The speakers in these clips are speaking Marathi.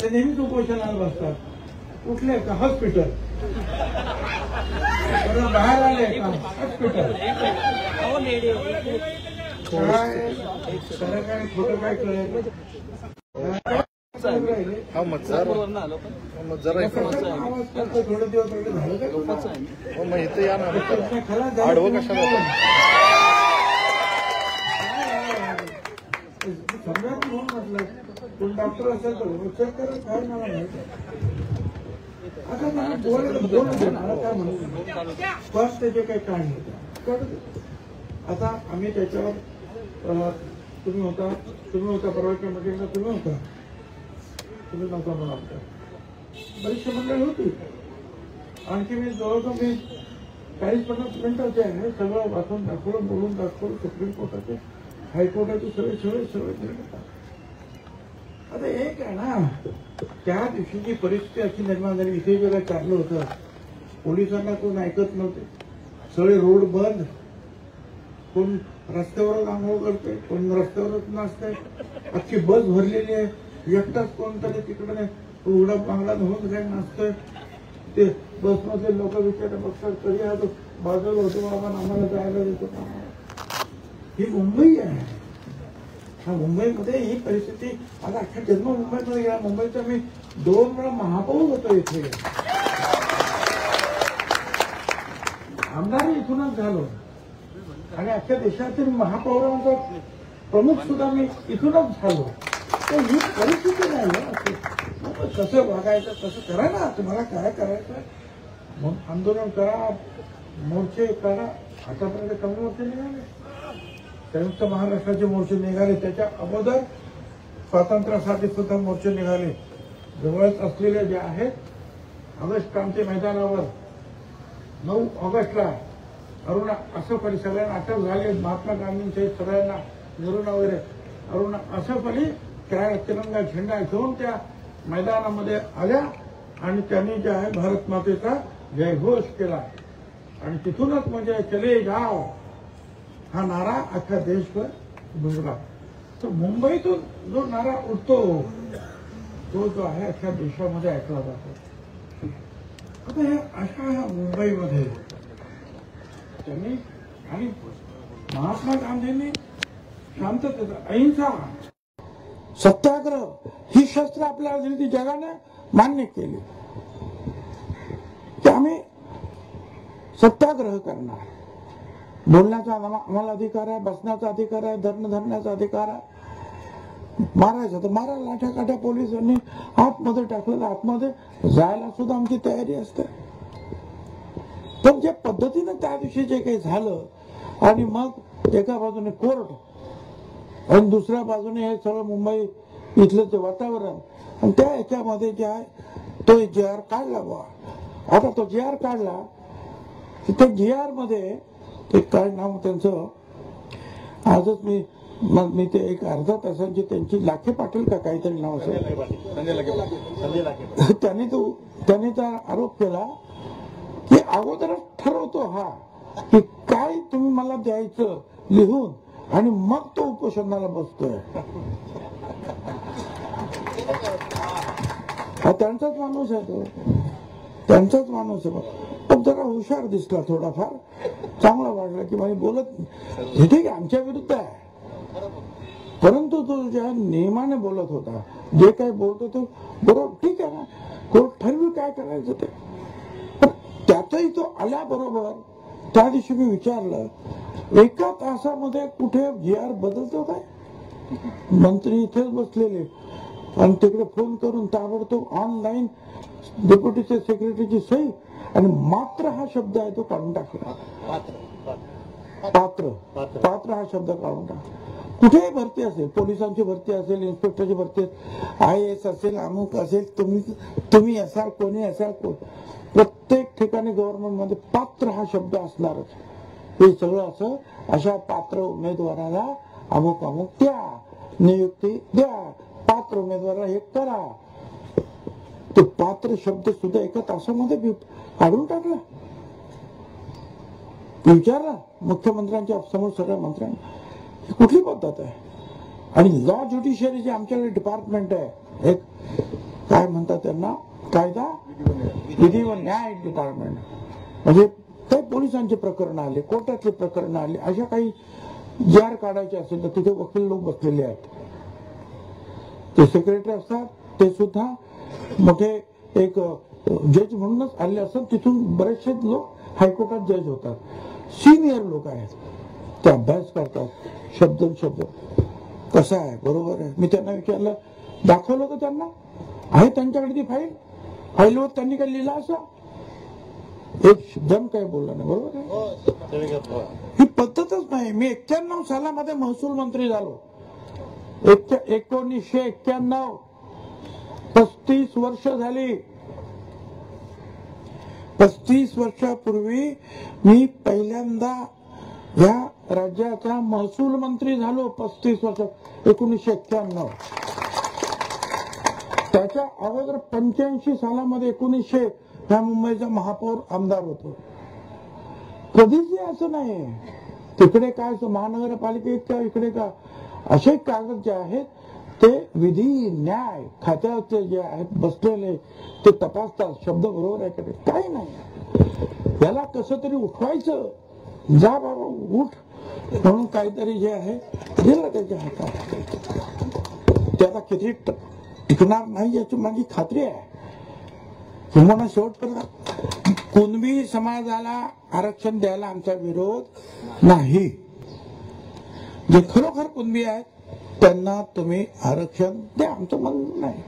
ते नेहमीच उपोषणाला बसतात. कुठले का हॉस्पिटल, बाहेर आले का हॉस्पिटल, काय खोटं काय कळेल. थोडे दिवस झालं का इथं या ना सगळ्यात म्हणून म्हटलं कोण डॉक्टर असेल तर चेक करत काय मला माहिती. आता मला बोलू दे मला काय म्हणून पण त्याचे काही काय नाही. आता आम्ही त्याच्यावर तुम्ही होता परवाच्या मीटिंगला तुम्ही नव्हता मला आमच्या बरीचशी मंडळी होती. आणखी मी जवळजवळ 40-50 मिनिटाचे आहे सगळं वाचून दाखवलं, बोलून दाखवलं, सुप्रीम कोर्टाचे हायकोर्टाचे सगळे. आता एक आहे ना, त्या दिवशीची परिस्थिती अशी निर्माण झाली. इथे जेव्हा चाललं होतं पोलिसांना कोण ऐकत नव्हते, सगळे रोड बंद, कोण रस्त्यावरच आंघोळ करते, कोण रस्त्यावरच नाचते, अख्खी बस भरलेली आहे, एकटाच कोणतरी तिकडे उघडा बांगडा धुवून काय नाचतोय. ते बसमध्ये लोक विचार बघतात तरी हा तो बाजूला होतो बाबा आम्हाला जायला देतो. ही मुंबई आहे. हा मुंबईमध्ये ही परिस्थिती आता अख्खा जन्म मुंबईमध्ये गेला. मुंबईचा मी 2 वेळा महापौर होतो. इथे आमदार इथूनच झालो आणि अख्ख्या देशातील महापौरांचा प्रमुख सुद्धा मी इथूनच झालो. तर ही परिस्थिती नाही. कसं वागायचं, कसं करा ना, तुम्हाला काय करायचं, आंदोलन करा, मोर्चे करा. आतापर्यंत कमी मोर्चे निघाले, संयुक्त महाराष्ट्राचे मोर्चे निघाले, त्याच्या अगोदर स्वातंत्र्यासाठी सुद्धा मोर्चे निघाले. जवळच असलेले जे आहेत ऑगस्ट क्रांती मैदानावर 9 ऑगस्टला अरुणा असफ अली सगळ्यांना अटक झाले. महात्मा गांधींचे सगळ्यांना नेहरूंना वगैरे अरुणा असफ अली तिरंगा झेंडा घेऊन त्या मैदानामध्ये आल्या आणि त्यांनी जे आहे भारत मातेचा जयघोष केला. आणि तिथूनच म्हणजे चले जाओ हा नारा अख्खा देशभर गुंजला. तर मुंबईतून जो नारा उठतो तो जो आहे अख्ख्या देशामध्ये ऐकला जातो. आता हे अशा ह्या मुंबईमध्ये त्यांनी आणि महात्मा गांधींनी शांततेचा, अहिंसा, सत्याग्रह ही शस्त्र आपल्याला दिली. ती जगाने मान्य केली की आम्ही सत्याग्रह करणार. बोलण्याचा आम्हाला अधिकार आहे, बसण्याचा अधिकार आहे, धरण्याचा अधिकार आहे. मारायचं तर मारा, लाठ्या काठ्या पोलिसांनी आतमध्ये टाकलेलं, आतमध्ये जायला सुद्धा आमची तयारी असते. पण ज्या पद्धतीनं त्या दिवशी जे काही झालं आणि मग एका बाजूने कोर्ट आणि दुसऱ्या बाजूने हे सगळं मुंबई इथलं जे वातावरण आणि त्या याच्यामध्ये जे आहे तो JR काढला बा. आता तो JR काढला, त्या JR मध्ये ते काय नाव त्यांचं, आजच मी ते एक अर्धा तासांची त्यांची लाखे पाटील का काहीतरी नाव असेल, त्यांनी त्या आरोप केला की अगोदरच ठरवतो हा की काय तुम्ही मला द्यायचं लिहून आणि मग तो उपोषणाला बसतोय. हा त्यांचाच माणूस आहे, तो त्यांचाच माणूस आहे. पण जरा हुशार दिसला, थोडाफार चांगला वाटला की माझी बोलत ठीक आहे आमच्या विरुद्ध आहे, परंतु तो ज्या नियमाने बोलत होता, जे काही बोलतो तो बरोबर ठीक आहे ना, कोर्ट ठरवी काय करायचं ते. पण त्यातही तो आल्याबरोबर त्या दिवशी मी विचारलं, एका तासामध्ये कुठे JR बदलतो काय? मंत्री इथेच बसलेले आणि तिकडे फोन करून ताबडतोब ऑनलाईन डेप्युटी सेक्रेटरीची सही आणि मात्र हा शब्द आहे तो काढून टाकला. पात्र हा शब्द काढून टाकला. कुठेही भरती असेल, पोलिसांची भरती असेल, इन्स्पेक्टरची भरती असेल, IAS असेल, अमुक असेल, तुम्ही असाल, कोणी असाल, प्रत्येक ठिकाणी गव्हर्नमेंटमध्ये पात्र हा शब्द असणारच. हे सगळं असं अशा पात्र उमेदवाराला अमुक द्या, नियुक्ती द्या, पात्र उमेदवाराला हे करा. तो पात्र शब्द सुद्धा एका तासामध्ये काढून टाकला. विचारला मुख्यमंत्र्यांच्या समोर सगळ्या मंत्र्यांना, ही कुठली पद्धत आहे? आणि लॉ ज्युडिशियरी जे आमच्याकडे डिपार्टमेंट आहे, एक काय म्हणतात त्यांना, कायदा विधी व न्याय डिपार्टमेंट, म्हणजे काही पोलिसांचे प्रकरण आले, कोर्टातले प्रकरण आले, अशा काही जार काढायचे असेल तर तिथे वकील लोक बसलेले आहेत. ते सेक्रेटरी असतात, ते सुद्धा मोठे एक जज म्हणूनच आले असतात. तिथून बरेचसे लोक हायकोर्टात जज होतात, सिनियर लोक आहेत, ते अभ्यास करतात शब्द कसा आहे, बरोबर आहे. मी त्यांना विचारलं, दाखवलं होतं त्यांना, आहे त्यांच्याकडे ती फाईलवर त्यांनी काय लिहिलं असं, एक जण काही बोलला नाही, बरोबर आहे. ही पद्धतच नाही. मी 91 सालामध्ये महसूल मंत्री झालो, 1991, 35 वर्ष झाली. 35 वर्षापूर्वी मी पहिल्यांदा या राज्याचा महसूल मंत्री झालो. 35 वर्ष, 1991. त्याच्या अगोदर 85 सालामध्ये 1900 ह्या मुंबईचा महापौर आमदार होतो. कधीच असं नाही. तिकडे काय महानगरपालिकेत का इकडे का, असे कागद जे आहेत ते विधी न्याय खात्याचे जे आहेत बसलेले ते तपासतात, शब्द बरोबर आहे का, काही नाही. याला कसं तरी उठवायचं, जा बाबा उठ म्हणून काहीतरी जे आहे दिलं त्याच्या हातात. ते आता किती टिकणार नाही याची माझी खात्री आहे. किंवा शेवटपर्यंत कुणबी समाजाला आरक्षण द्यायला आमचा विरोध नाही. जे खरोखर कुणबी आहेत त्यांना तुम्ही आरक्षण द्या, आमचं म्हणणं नाही.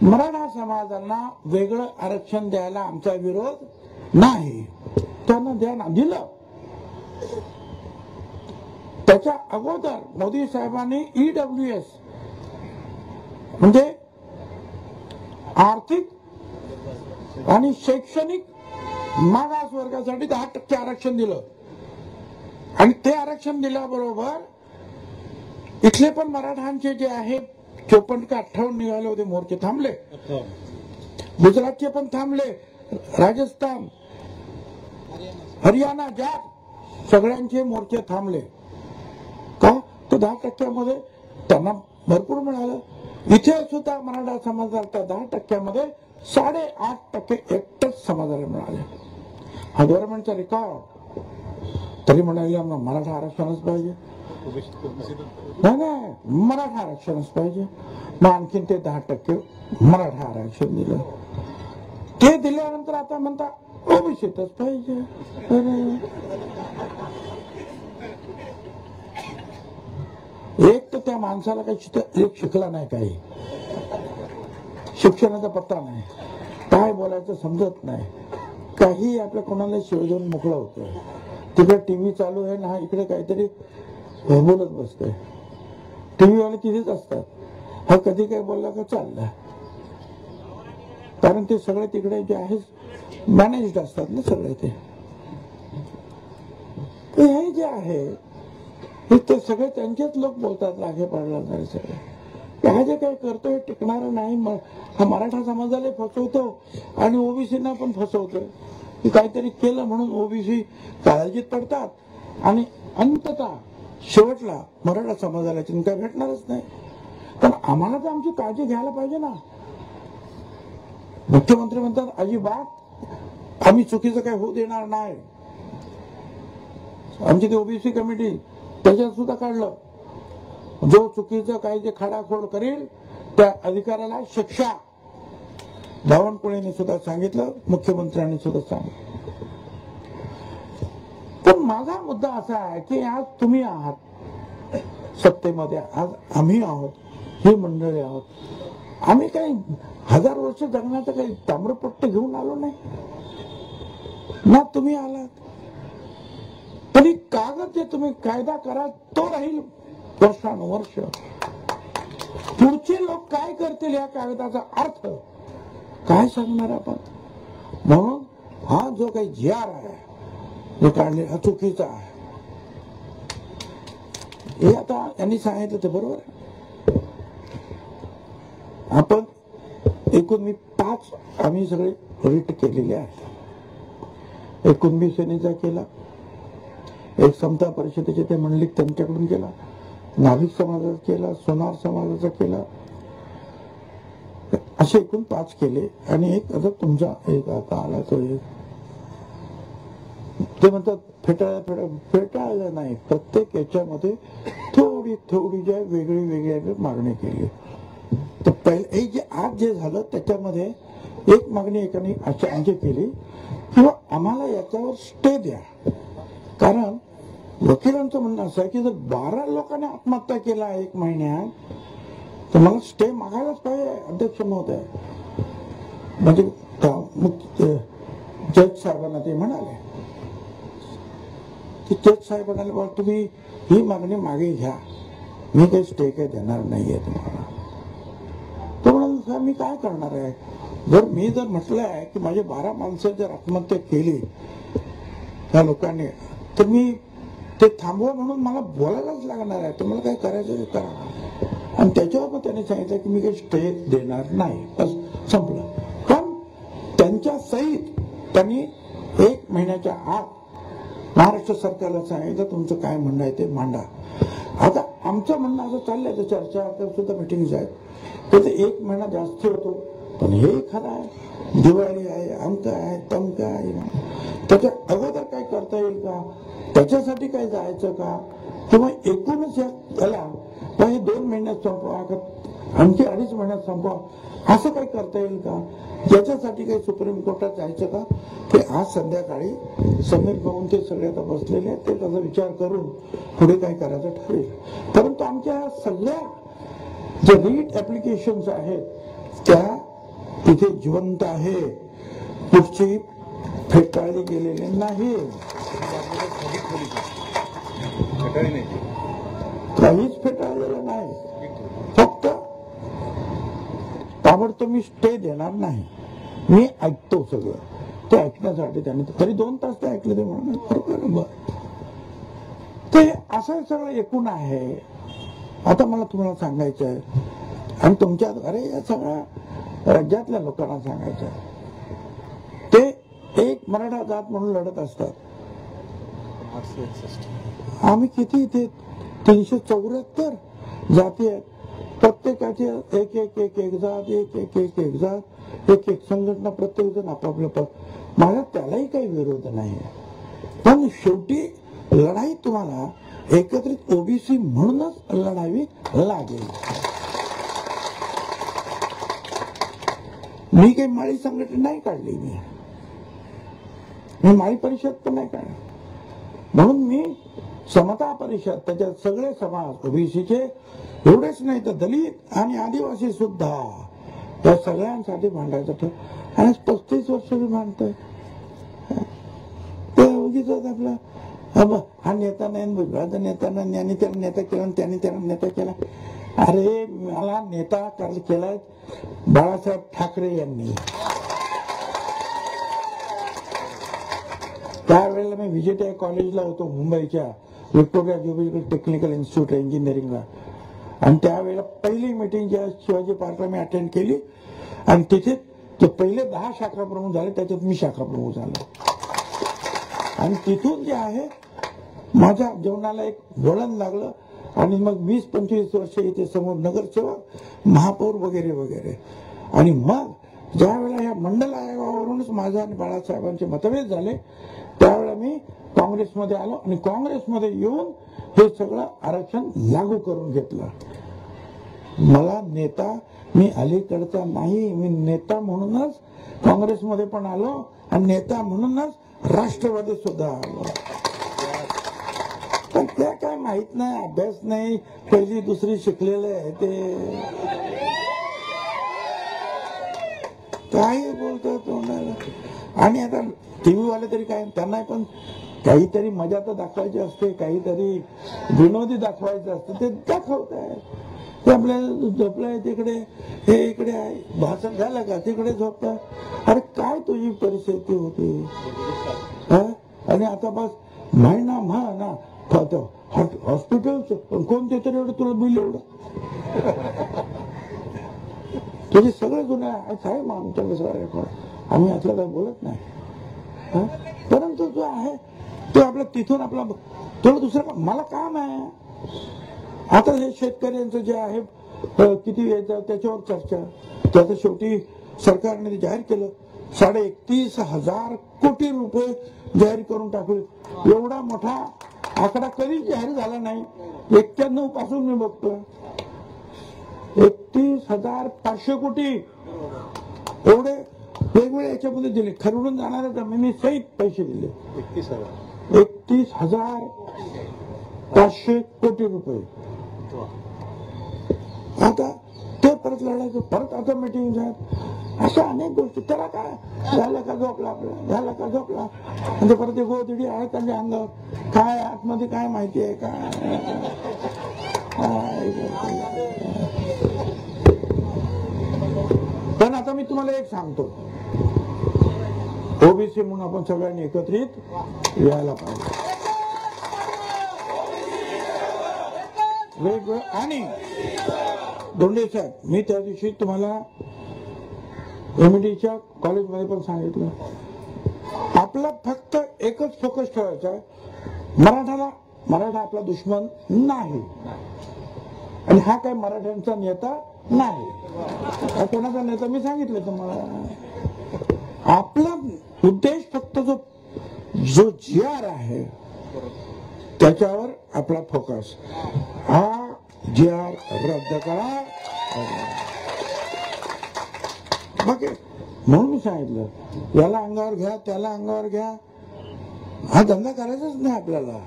मराठा समाजाला वेगळं आरक्षण द्यायला आमचा विरोध नाही, त्यांना द्या ना, दिलं. त्याच्या अगोदर मोदी साहेबांनी EWS म्हणजे आर्थिक आणि शैक्षणिक मागास वर्गासाठी 10% आरक्षण दिलं. आणि ते आरक्षण दिल्याबरोबर इथले पण मराठांचे जे आहे 54 का 58 निघाले होते मोर्चे, थांबले. गुजरातचे पण थांबले, राजस्थान, हरियाणा, जाट सगळ्यांचे मोर्चे थांबले. का तर 10% मध्ये त्यांना भरपूर मिळालं. इथे सुद्धा मराठा समाजाला 10% 8.5% एकटच समाजाला मिळाले. हा गव्हर्नमेंटचा रेकॉर्ड. तरी म्हणाले मराठा आरक्षणच पाहिजे, नाही मराठा आरक्षणच पाहिजे. मग आणखीन ते 10% मराठा आरक्षण दिलं. ते दिल्यानंतर आता म्हणता ओबीसीतच पाहिजे. एक तर त्या माणसाला काही एक शिकला नाही, काही शिक्षणाचा पत्ता नाही, काय बोलायचं समजत नाही, काही आपल्या कोणाला शिवजून मोकळं होतं. तिकडे टीव्ही चालू आहे ना, इकडे काहीतरी बोलत बसतोय. टीव्ही वाले तिथेच असतात, हा कधी काय बोलला का चालला. कारण ते सगळे तिकडे जे आहे मॅनेज्ड असतात ना सगळे. ते हे जे आहे ते सगळे त्यांचेच लोक बोलतात, लागे पडला सगळे. हा जे काही करतो हे टिकणार नाही. हा मराठा समाजाला फसवतो आणि ओबीसीना पण फसवतो. काहीतरी केलं म्हणून ओबीसी काळजीत पडतात आणि अंततः शेवटला मराठा समाजाला चिंता भेटणारच नाही. पण आम्हाला तर आमची काळजी घ्यायला पाहिजे ना. मुख्यमंत्री म्हणतात अजिबात आम्ही चुकीचं काही होऊ देणार नाही. आमची ती ओबीसी कमिटी त्याच्यात सुद्धा काढलं, जो चुकीचं काही जे खाडाखोड करेल त्या अधिकाऱ्याला शिक्षा. बावनकुळेने सुद्धा सांगितलं, मुख्यमंत्र्यांनी सुद्धा सांगितलं. पण माझा मुद्दा असा आहे की आज तुम्ही आहात सत्तेमध्ये, आज आम्ही आहोत, ही मंडळी आहोत. आम्ही काही 1000 वर्ष जगण्याचं काही ताम्रपट्ट घेऊन आलो नाही ना, तुम्ही आलात. पण कागद जे तुम्ही कायदा करा तो राहील वर्षानुवर्ष. पुढचे लोक काय करतील या कागदाचा अर्थ काय सांगणार आपण. म्हणून हा जो काही GR आहे जो काढले हा चुकीचा आहे. हे आता यांनी सांगितलं ते बरोबर आहे. आपण एकूण मी 5 आम्ही सगळे रिट केलेले आहेत. एक कुणबी सेनेचा केला, एक समता परिषदेचे ते मंडलिक त्यांच्याकडून केला, नाभिक समाजाचा केला, सोनार समाजाचा केला, असे एकूण 5 केले आणि एक आता तुमचा एक आता आला तो एक ते म्हणतात फेटाळलं नाही, प्रत्येक याच्यामध्ये थोडी थोडी ज्या वेगळी मागणी केली. तर पहिले हे जे आज जे झालं त्याच्यामध्ये एक मागणी एकाने अशी केली किंवा आम्हाला याच्यावर स्टे द्या. कारण वकिलांचं म्हणणं असं आहे की जर 12 लोकांनी आत्महत्या केला 1 महिन्यात तर मला स्टे मागायलाच पाहिजे अध्यक्ष महोदय. म्हणजे जज साहेबांना ते म्हणाले की जज साहेब म्हणाले बा तुम्ही ही मागणी मागे घ्या, मी काही स्टे काही देणार नाहीये तुम्हाला. तो म्हणाला साहेब मी काय करणार आहे, जर मी जर म्हटलं आहे की माझे 12 माणसं जर आत्महत्या केली त्या लोकांनी तर मी ते थांबवा म्हणून मला बोलायलाच लागणार आहे, तुम्हाला काय करायचं ते करा. आणि त्याच्यावर मग त्याने सांगितलं की मी काही स्टे देणार नाही, बस संपलं. पण त्यांच्या सहित त्यांनी 1 महिन्याच्या आत महाराष्ट्र सरकारला सांगितलं तुमचं काय म्हणणं आहे ते मांडा. आता आमचं म्हणणं असं चाललंय, तर चर्चा सुद्धा मिटिंग आहेत तर 1 महिना जास्त होतो. पण हे खरं आहे, दिवाळी आहे, अंक आहे, तमक आहे, त्याच्या अगोदर काय करता येईल का, त्याच्यासाठी काय जायचं का, किंवा एकूणच याला हे 2 महिन्यात संपवा का आणखी 2.5 महिन्यात संपवा, असं काही करता येईल का, याच्यासाठी काही सुप्रीम कोर्टात जायचं का, ते आज संध्याकाळी समीर भाऊन ते सगळे आता बसलेले आहेत, ते त्याचा विचार करून पुढे काय करायचं ठरेल. परंतु आमच्या सगळ्या ज्या रीट ऍप्लिकेशन्स आहेत त्या तिथे जिवंत आहे, कुठची फेटाळली गेलेली नाही, काहीच फेटाळलेलं नाही. फक्त ताबडतोब मी स्टे देणार नाही, मी ऐकतो सगळं. ते ऐकण्यासाठी त्याने तरी 2 तास ते ऐकले, ते म्हणून ते असं सगळं एकूण आहे. आता मला तुम्हाला सांगायचं आहे आणि तुमच्या अरे या सगळ्या राज्यातल्या लोकांना सांगायचं आहे, ते एक मराठा जात म्हणून लढत असतात. आम्ही किती इथे 374 जाती आहेत, प्रत्येकाचे एक जात, एक जात, एक संघटना, प्रत्येक जण आपापलं पद. मला त्यालाही काही विरोध नाही, पण शेवटी लढाई तुम्हाला एकत्रित ओबीसी म्हणूनच लढावी लागेल. मी काही माळी संघटना नाही काढली, मी माळी परिषद पण नाही काढली, म्हणून मी समता परिषद, त्याच्यात सगळे समाज ओबीसीचे एवढेच नाही तर दलित आणि आदिवासी सुद्धा या सगळ्यांसाठी भांडायचं ठरवलं. आणि 35 वर्ष मी भांडतोय. ते उगीच आपला हा नेता नाही, विभाग नेता नाही, यांनी त्याला नेता केला, त्यांनी त्याला नेता केला. अरे मला नेता केलाय बाळासाहेब ठाकरे यांनी. त्यावेळेला मी व्हीजीटीआय कॉलेजला होतो मुंबईच्या विक्टोरिया ज्युबिली टेक्निकल इन्स्टिट्यूट इंजिनिअरिंगला, आणि त्यावेळेला पहिली मीटिंग ज्या शिवाजी पार्कला मी अटेंड केली आणि तिथे ते पहिले 10 शाखा प्रमुख झाले, त्याच्यात मी शाखा प्रमुख झालो. आणि तिथून जे आहे माझ्या जीवनाला एक वळण लागलं आणि मग 20-25 वर्ष इथे समोर नगरसेवक, महापौर वगैरे वगैरे. आणि मग ज्या वेळेला या मंडल आयोगावरूनच माझा आणि बाळासाहेबांचे मतभेद झाले त्यावेळेला मी काँग्रेसमध्ये आलो आणि काँग्रेसमध्ये येऊन हे सगळं आरक्षण लागू करून घेतलं. मला नेता मी अलीकडचा नाही, मी नेता म्हणूनच काँग्रेसमध्ये पण आलो आणि नेता म्हणूनच राष्ट्रवादी सुद्धा आलो. पण त्या काय माहित नाही, अभ्यास नाही, पहिली दुसरी शिकलेले आहे ते काही बोलतात तोंडाला. आणि आता टीव्ही वाले तरी काय, त्यांना पण काहीतरी मजा तर दाखवायची असते, काहीतरी विनोदी दाखवायचं असतं, ते दाखवत आहे. ते आपल्याला झोपलंय तिकडे, हे इकडे आहे, भाषण झालं का तिकडे झोपताय. अरे काय तुझी परिस्थिती होती. आणि आता बस महिना म्हणा हॉस्पिटल कोणते तरी एवढं तुला बिल एवढं तुझे सगळे जुने आहे मग आमच्याकडे सगळं, आम्ही यातलं काही बोलत नाही. परंतु जो आहे तो आपला तिथून आपला तुला दुसरं मला काम आहे. आता हे शेतकऱ्यांचं जे आहे किती यायचं त्याच्यावर चर्चा. त्याचं शेवटी सरकारने जाहीर केलं 31,500 कोटी रुपये जाहीर करून टाकले. एवढा मोठा आकडा कधीच जाहीर झाला नाही. 91 पासून मी बघतोय 31,500 कोटी एवढे वेगवेगळ्या याच्यामध्ये दिले. खरडून जाणाऱ्या जमिनी सहित पैसे दिले 31,500 कोटी रुपये. आता ते परत लढायचं, परत आता मिटिंग झाली, अशा अनेक गोष्टी. त्याला काय झालं का झोपला आपला, झाला का झोपला, म्हणजे परत एक गोधडी आहे त्यांच्या अंगावर, काय आतमध्ये काय माहिती आहे का. पण आता मी तुम्हाला एक सांगतो, ओबीसी म्हणून आपण सगळ्यांनी एकत्रित यायला पाहिजे. वेगवेगळं. आणि दोंडे साहेब, मी त्या दिवशी तुम्हाला एमईडीच्या कॉलेजमध्ये पण सांगितलं, आपला फक्त एकच फोकस ठेवायचा आहे, मराठा आपला दुश्मन नाही आणि हा काय मराठ्यांचा नेता नाही. कोणाचा नेता मी सांगितलं तुम्हाला. आपला उद्देश फक्त जो GR आहे त्याच्यावर आपला फोकस. हा GR रद्द करा. बाकी म्हणून मी सांगितलं, याला अंगावर घ्या, त्याला अंगावर घ्या, हा धंदा करायचाच नाही आपल्याला.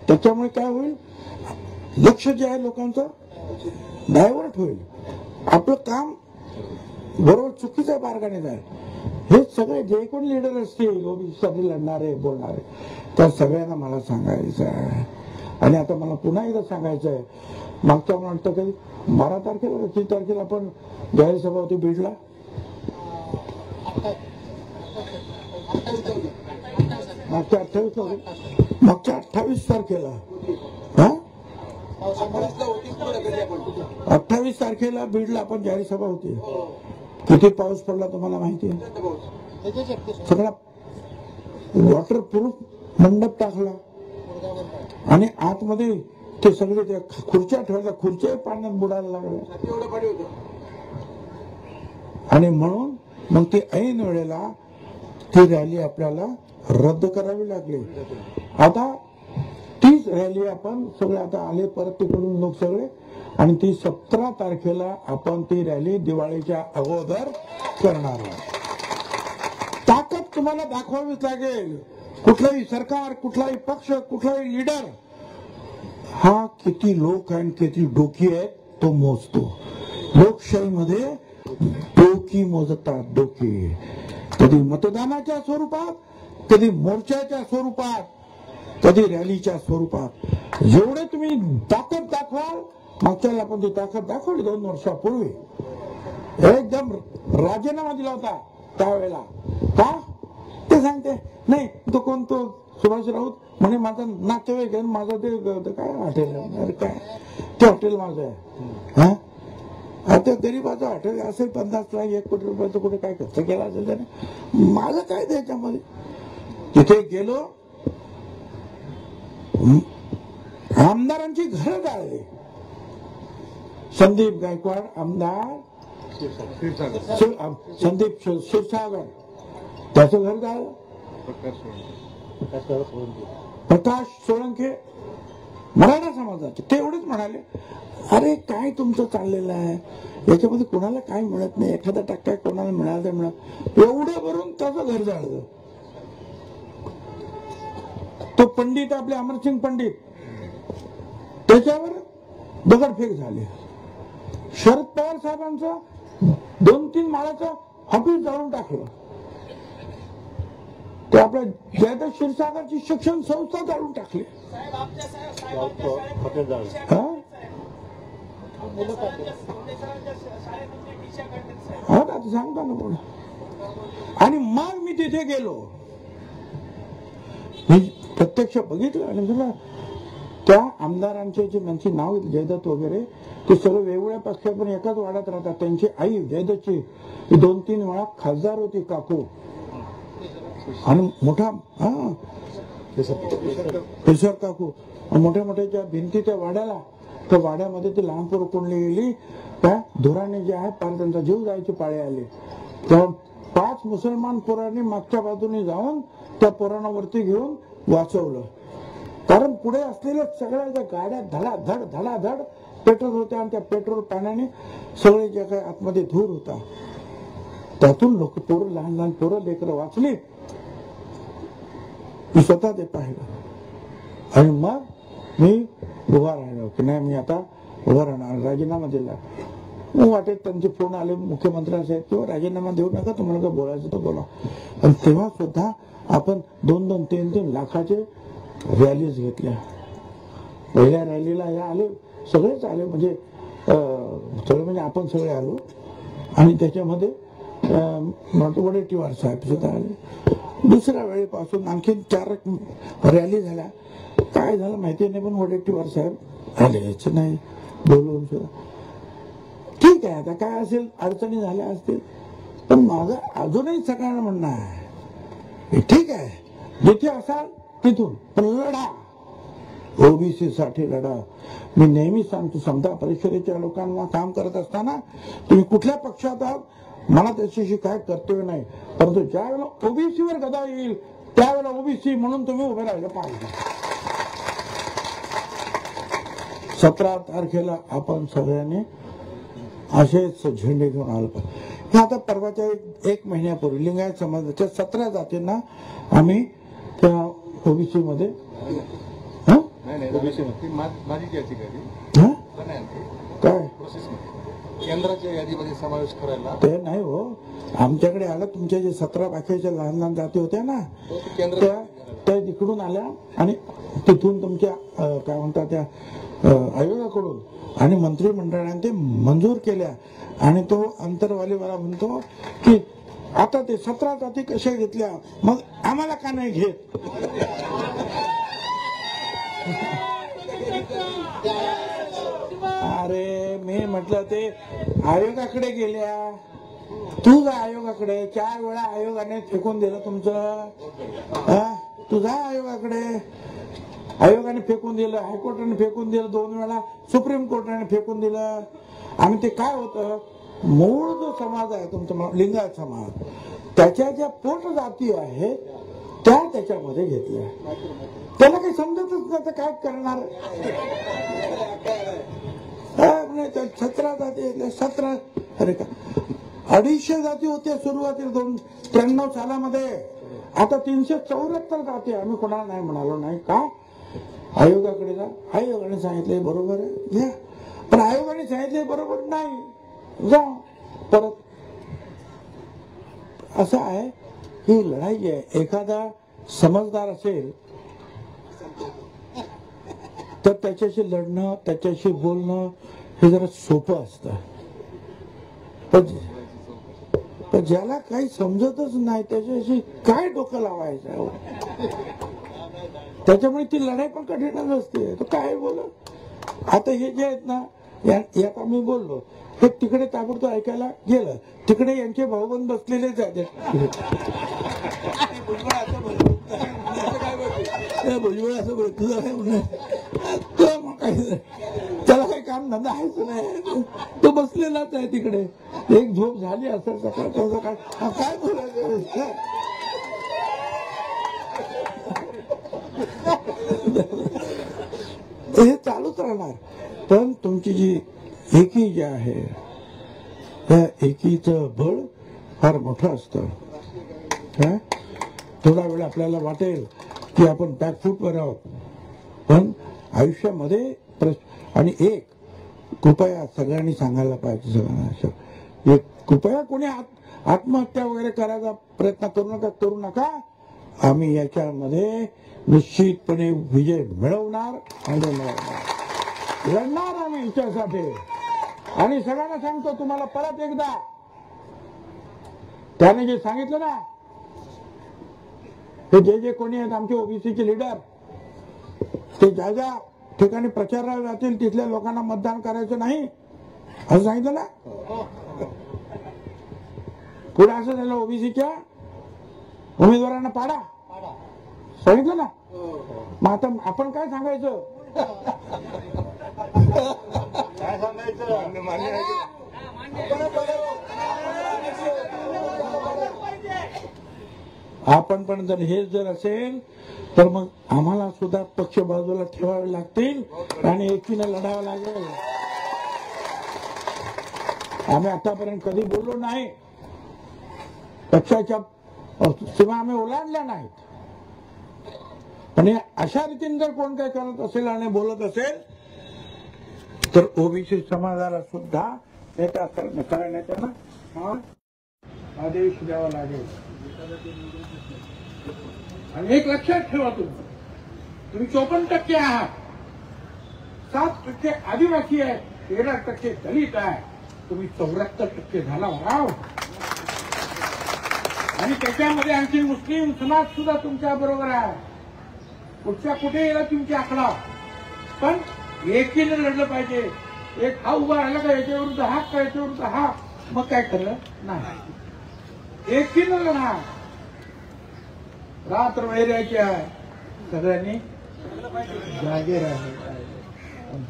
त्याच्यामुळे काय होईल, लक्ष जे आहे लोकांचं डायव्हर्ट होईल. आपलं काम बरोबर चुकीच्या मार्गाने जाईल. हे सगळे जे कोण लीडर असतील ओबीसीसाठी लढणारे बोलणारे, त्या सगळ्यांना मला सांगायचं आहे. आणि आता मला पुन्हा एकदा सांगायचं आहे, मागच्या म्हणतं कधी 12 तारखेला 3 तारखेला आपण जाहीर सभा होती बीडला, मागच्या 28 तारखेला 28 तारखेला बीडला आपण जाहीर सभा होती. किती पाऊस पडला तुम्हाला माहिती आहे. सगळा वॉटरप्रूफ मंडप टाकला आणि आतमध्ये ते सगळे त्या खुर्च्या ठेवल्या, खुर्च्या पाण्यात बुडायला लागल्या. आणि म्हणून मग ती ऐन वेळेला ती रॅली आपल्याला रद्द करावी लागली. आता तीच रॅली आपण सगळे आता आले परत तिकडून लोक सगळे, आणि ती 17 तारखेला आपण ती रॅली दिवाळीच्या अगोदर करणार आहोत. ताकद तुम्हाला दाखवावीच लागेल. कुठलाही सरकार, कुठलाही पक्ष, कुठलाही लीडर हा किती लोक आणि किती डोकी आहेत तो मोजतो. लोकशाहीमध्ये डोकी मोजतात, डोकी. कधी मतदानाच्या स्वरूपात, कधी मोर्चाच्या स्वरूपात, कधी रॅलीच्या स्वरूपात. जेवढे तुम्ही ताकद दाखवाल, मागच्या आपण ती ताकद दाखवली 2 वर्षापूर्वी, एकदम राजीनामा दिला होता त्यावेळेला. का ते सांगते नाही, तो कोण, तो सुभाष राऊत म्हणे माझा नातेवाईक आहे, माझं ते काय हॉटेल आहे, अरे काय ते हॉटेल माझं आहे. हा आता गरीबाचं हॉटेल असेल 50 लाख 1 कोटी रुपयाचं, कुठे काय खर्च केला असेल त्याने, माझं काय त्याच्यामध्ये. तिथे गेलो, आमदारांची घरं जाळली. संदीप गायकवाड आमदार, संदीप क्षीरसागर, त्याचं घर जाळलं. प्रकाश सोळंके मराठा समाजाचे, ते एवढेच म्हणाले, अरे काय तुमचं चाललेलं आहे, याच्यामध्ये कोणाला काय मिळत नाही, 1% कोणाला मिळालं मिळत, एवढं भरून त्याचं घर जाळलं. तो पंडित आपले अमरसिंग पंडित, त्याच्यावर दगडफेक झाली. शरद पवार साहेबांचं 2-3 माळाचं ऑफिस जाळून टाकलं. ते आपल्या जयदत्त क्षीरसागरची शिक्षण संस्था जाळून टाकली. सांगता ना बोला. आणि मग मी तिथे गेलो, मी प्रत्यक्ष बघितलं आणि म्हटलं त्या आमदारांचे जे त्यांची नाव जयदत्त वगैरे ते सगळं वेगवेगळ्या पक्षात पण एकाच वाड्यात राहतात. त्यांची आई जयदत्तची 2-3 वेळा खासदार होती काकू, आणि मोठा पेशर काकू, मोठ्या मोठ्या ज्या भिंती त्या वाड्याला तर वाड्यामध्ये ती लहान पोरं कोंडली गेली, त्या धुराने जे आहे पार त्यांचा जीव जायची पाळी आली. तर 5 मुसलमान पोरांनी मागच्या बाजूने जाऊन त्या पोरांना वरती घेऊन वाचवलं. कारण पुढे असलेल्या सगळ्या ज्या गाड्या धडाधड धडाधड पेट्रोल होत्या आणि त्या पेट्रोल पाण्याने सगळे जे काही आतमध्ये धूर होता त्यातून लोक पोरं, लहान लहान पोरं लेकरं वाचली. मी स्वतः ते पाहिलं आणि मग मी उभा राहिलो की नाही, मी आता उभा राहणार, राजीनामा दिला. मग वाटेत त्यांचे फोन आले मुख्यमंत्री साहेब, किंवा राजीनामा देऊ नका, तुम्हाला काय बोलायचं तर बोला. आणि तेव्हा सुद्धा आपण 2-2, 3-3 लाखाचे रॅलीज घेतल्या. पहिल्या रॅलीला हे आले, सगळेच आले, म्हणजे सगळे म्हणजे आपण सगळे आलो. आणि त्याच्यामध्ये वडेट्टीवार साहेब सुद्धा आले. दुसऱ्या वेळेपासून आणखी 4 रॅली झाल्या. काय झालं माहिती नाही, पण वडेट्टीवार साहेब आले. याचं नाही बोलून सुद्धा ठीक आहे, आता काय असेल, अडचणी झाल्या असतील. पण माझं अजूनही सगळ्यांना म्हणणं आहे, ठीक आहे, जिथे असाल तिथून पण लढा, ओबीसी साठी लढा. मी नेहमी सांगतो, समता परिषदेच्या लोकांना काम करत असताना तुम्ही कुठल्या पक्षात आहात, मला त्याच्याशी काय कर्तव्य नाही, परंतु ज्या वेळेला ओबीसीवर गदा येईल त्यावेळेला ओबीसी म्हणून तुम्ही उभे राहिलं पाहिजे. 17 तारखेला आपण सगळ्यांनी असेच झेंडे घेऊन आलं पाहिजे. आता परवाच्या 1 महिन्यापूर्वी लिंगायत समाजाच्या 17 जातींना आम्ही त्या ओबीसी मध्ये काय केंद्राच्या यादीमध्ये समावेश करायला ते नाही हो, आमच्याकडे आलं. तुमच्या जे 17 बाकीच्या लहान लहान जाती होत्या ना, त्या तिकडून आल्या आणि तिथून तुमच्या काय म्हणतात त्या आयोगाकडून आणि मंत्रिमंडळाने ते मंजूर केल्या. आणि तो अंतरवाली मला म्हणतो की आता ते 17 जाती कशा घेतल्या, मग आम्हाला का नाही घेत. अरे मी म्हटलं ते आयोगाकडे गेल्या, तू जा आयोगाकडे. 4 वेळा आयोगाने फेकून दिलं तुमचं. तू जा आयोगाकडे. आयोगाने फेकून दिलं, हायकोर्टाने फेकून दिलं, 2 वेळा सुप्रीम कोर्टाने फेकून दिलं. आणि ते काय होतं, मूळ जो समाज आहे तुमचा लिंगायत समाज, त्याच्या ज्या पोट जाती आहेत त्या त्याच्यामध्ये घेतल्या. त्याला काही समजतच नाही तर काय करणार. 17 जाती, 17 अरे का 250 जाती होत्या सुरुवातीला 93 सालामध्ये. आता 374 जाती. आम्ही कोणाला नाही म्हणालो नाही का. आयोगाकडे जा, आयोगाने सांगितले बरोबर आहे घ्या, पण आयोगाने सांगितले बरोबर नाही जा परत. असं आहे ही लढाई आहे. एखादा समजदार असेल तर त्याच्याशी लढणं, त्याच्याशी बोलणं हे जरा सोपं असतं. पण ज्याला काही समजतच नाही त्याच्याशी काय डोकं लावायचं, त्याच्यामुळे ती लढाई पण कठीणच असते. तो काय बोल. आता हे जे आहेत ना, यात आम्ही बोललो, हे तिकडे ताबडतोब ऐकायला गेलं, तिकडे यांचे भाऊबंद बसलेलेच आहेत. भुजबळ असं बोलतो, त्याला काही काम धंदा आहेच नाही, तो बसलेलाच आहे तिकडे. एक झोप झाली असं सकाळ काय बोलायचं. हे चालूच राहणार. पण तुमची जी एकी जी आहे त्या एकीचं बळ फार मोठं असतं. थोडा वेळ आपल्याला वाटेल की आपण बॅकफूटवर आहोत, पण आयुष्यामध्ये आणि एक कृपया सगळ्यांनी सांगायला पाहिजे, सगळ्यांना कृपया कोणी आत्महत्या वगैरे करायचा प्रयत्न करू नका. आम्ही याच्यामध्ये निश्चितपणे विजय मिळवणार आणि लढणार आम्ही याच्यासाठी. आणि सगळ्यांना सांगतो तुम्हाला परत एकदा, त्याने जे सांगितलं ना, हे जे कोणी आहेत आमचे ओबीसीचे लीडर, ते ज्या ज्या ठिकाणी प्रचाराला जातील तिथल्या लोकांना मतदान करायचं नाही असं सांगितलं ना. पुढे असं झालं, ओबीसीच्या उमेदवारांना पाडा सांगितलं ना. मग आता आपण काय सांगायचं. काय सांगायचं मान्य आहे की आपण पण जर हे जर असेल तर मग आम्हाला सुद्धा पक्ष बाजूला ठेवावे लागतील आणि एकीने लढावं लागेल. आम्ही आतापर्यंत कधी बोललो नाही, पक्षाच्या सीमा आम्ही ओलांडल्या नाहीत, पण अशा रीतीने जर कोण काही करत असेल आणि बोलत असेल तर ओबीसी समाजाला सुद्धा त्याच्या करण्याचा आदेश द्यावा लागेल. आणि एक लक्षात ठेवा, तुम्ही 54% आहात, 7% आदिवासी आहे, 13% दलित आहे, तुम्ही 74% झाला राव. आणि त्याच्यामध्ये आणखी मुस्लिम समाज सुद्धा तुमच्या बरोबर आहे. कुठच्या कुठे येईल तुमची आकडा, पण एकीने लढलं पाहिजे. एक हा उभा राहिला का याच्या विरुद्ध हा, का याच्या विरुद्ध हा, मग काय खरं नाही. एकीने लढा. रात्र वैराची आहे, सगळ्यांनी जागे राहिले,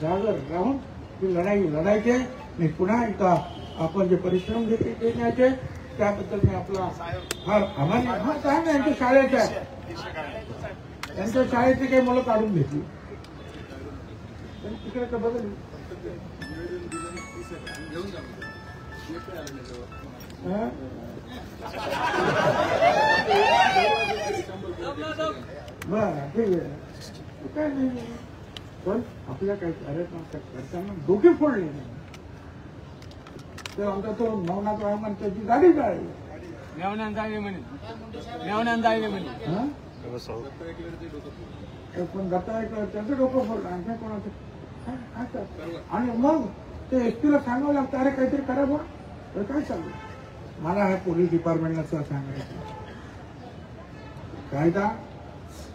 जागर राहून ती लढाई लढायचे. मी पुन्हा एकदा आपण जे परिश्रम घेतले ते न्यायचे, त्याबद्दल मी आपला फार आभारी आहे. हा काय नाही, यांच्या शाळेच्या त्यांच्या शाळेची काही मुलं काढून घेतली, तिकडे तर बदल बरं ठीक आहे, काय नाही. पण आपल्या काही कार्यक्रम करताना डोके फोडले नाही तर आमचा तो नवनाथ वायमन त्याची गाडी काढली. पण दत्ता त्यांचं डोकं फोडलं, आणखी कोणाचं. आणि मग ते एसपीला सांगावं लागतं, अरे काहीतरी करा बा. तर काय सांगू, मला हे पोलीस डिपार्टमेंटला सांगायचं, कायदा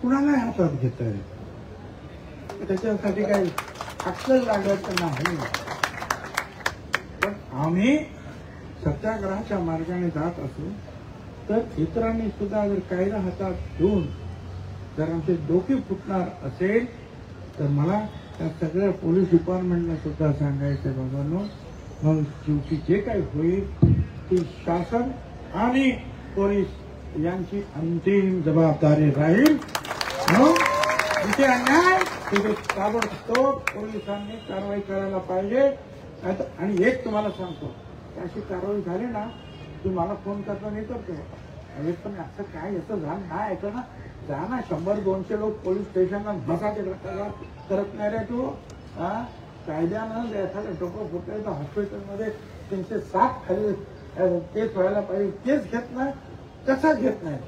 कुणाला हातात घेत आहे, त्याच्यासाठी काही अक्कल लागत नाही. पण आम्ही सत्याग्रहाच्या मार्गाने जात असू तर इतरांनी सुद्धा जर कायदा हातात घेऊन जर आमचे डोके फुटणार असेल तर मला त्या सगळ्या पोलीस डिपार्टमेंटला सुद्धा सांगायचं, बाबांनो, मग शेवटी जे काही होईल ती शासन आणि पोलीस यांची अंतिम जबाबदारी राहील. जिथे अन्याय तिथे ताबडतोब पोलिसांनी कारवाई करायला पाहिजे. आणि एक तुम्हाला सांगतो, अशी कारवाई झाली ना, तुम्ही मला फोन करता नाही करतो, अरे पण असं काय याचं झालं नाही ऐकलं ना, जा ना 100-200 लोक पोलीस स्टेशनला बसाचे करत नाही रे तू. कायद्यानं एखादं डोकं फुटलं तर हॉस्पिटलमध्ये 307 खाली केस व्हायला पाहिजे, केस घेत नाही, कसा घेत नाही.